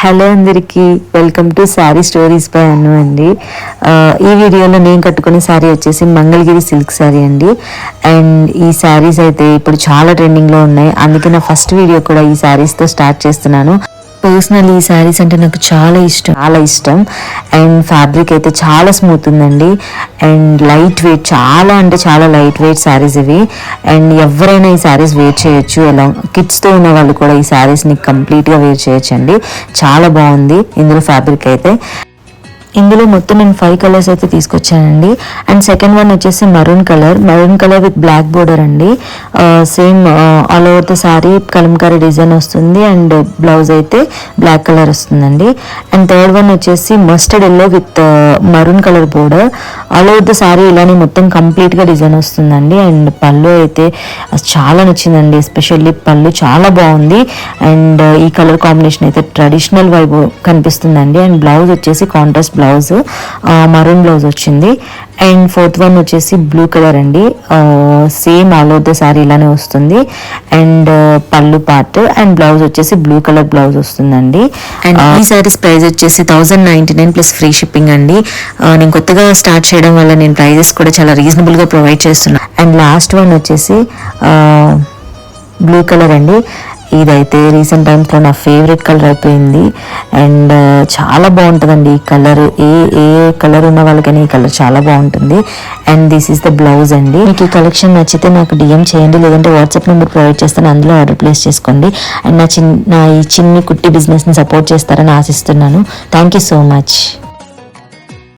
Hello అందరికీ welcome to saree stories by Anu అండి. ఈ వీడియోలో నేను కట్టుకునే శారీ వచ్చేసి మంగళగిరి సిల్క్ శారీ అండి. అండ్ ఈ శారీస్ అయితే ఇప్పుడు చాలా ట్రెండింగ్లో ఉన్నాయి. అందుకే నా ఫస్ట్ వీడియో కూడా ఈ శారీస్తో స్టార్ట్ చేస్తున్నాను. పర్సనల్ ఈ శారీస్ అంటే నాకు చాలా ఇష్టం. అండ్ ఫ్యాబ్రిక్ అయితే చాలా స్మూత్ ఉందండి. అండ్ లైట్ వెయిట్, చాలా లైట్ వెయిట్ శారీస్ ఇవి. అండ్ ఎవరైనా ఈ శారీస్ వేర్ చేయొచ్చు. ఎలా కిడ్స్తో ఉన్న వాళ్ళు కూడా ఈ శారీస్ని కంప్లీట్గా వేర్ చేయొచ్చు అండి. చాలా బాగుంది ఇందులో ఫ్యాబ్రిక్ అయితే. ఇందులో మొత్తం నేను 5 కలర్స్ అయితే తీసుకొచ్చానండి. అండ్ సెకండ్ వన్ వచ్చేసి maroon colour with black border అండి. Same all over the saree Kalamkari design వస్తుంది. అండ్ బ్లౌజ్ అయితే బ్లాక్ కలర్ వస్తుందండి. అండ్ థర్డ్ వన్ వచ్చేసి mustard yellow with maroon colour border. All over the saree ఇలానే మొత్తం కంప్లీట్గా డిజైన్ వస్తుందండి. అండ్ పళ్ళు అయితే చాలా నచ్చిందండి. ఎస్పెషల్లీ పళ్ళు చాలా బాగుంది. అండ్ ఈ కలర్ కాంబినేషన్ అయితే ట్రెడిషనల్ వైబ్ కనిపిస్తుందండి. అండ్ బ్లౌజ్ వచ్చేసి కాంట్రాస్ట్ బ్లౌజ్, మరూన్ బ్లౌజ్ వచ్చింది. అండ్ ఫోర్త్ వన్ వచ్చేసి బ్లూ కలర్ అండి. Same all over the saree ఇలానే వస్తుంది. అండ్ పళ్ళు పార్ట్ అండ్ బ్లౌజ్ వచ్చేసి బ్లూ కలర్ బ్లౌజ్ వస్తుందండి. అండ్ ఈ శారీస్ ప్రైస్ వచ్చేసి 1099 ప్లస్ ఫ్రీ షిప్పింగ్ అండి. నేను కొత్తగా స్టార్ట్ చేయడం వల్ల నేను ప్రైజెస్ కూడా చాలా రీజనబుల్గా ప్రొవైడ్ చేస్తున్నాను. అండ్ లాస్ట్ వన్ వచ్చేసి బ్లూ కలర్ అండి. ఇదైతే రీసెంట్ టైమ్స్లో నా ఫేవరెట్ కలర్ అయిపోయింది. అండ్ చాలా బాగుంటుందండి ఈ కలర్. ఏ కలర్ ఉన్న వాళ్ళకైనా ఈ కలర్ చాలా బాగుంటుంది. And this is the blouse అండి. మీకు ఈ కలెక్షన్ నచ్చితే నాకు డిఎం చేయండి, లేదంటే వాట్సాప్ నెంబర్ ప్రొవైడ్ చేస్తాను, అందులో ఆర్డర్ ప్లేస్ చేసుకోండి. అండ్ నా ఈ చిన్ని కుట్టి బిజినెస్ని సపోర్ట్ చేస్తారని ఆశిస్తున్నాను. Thank you so much.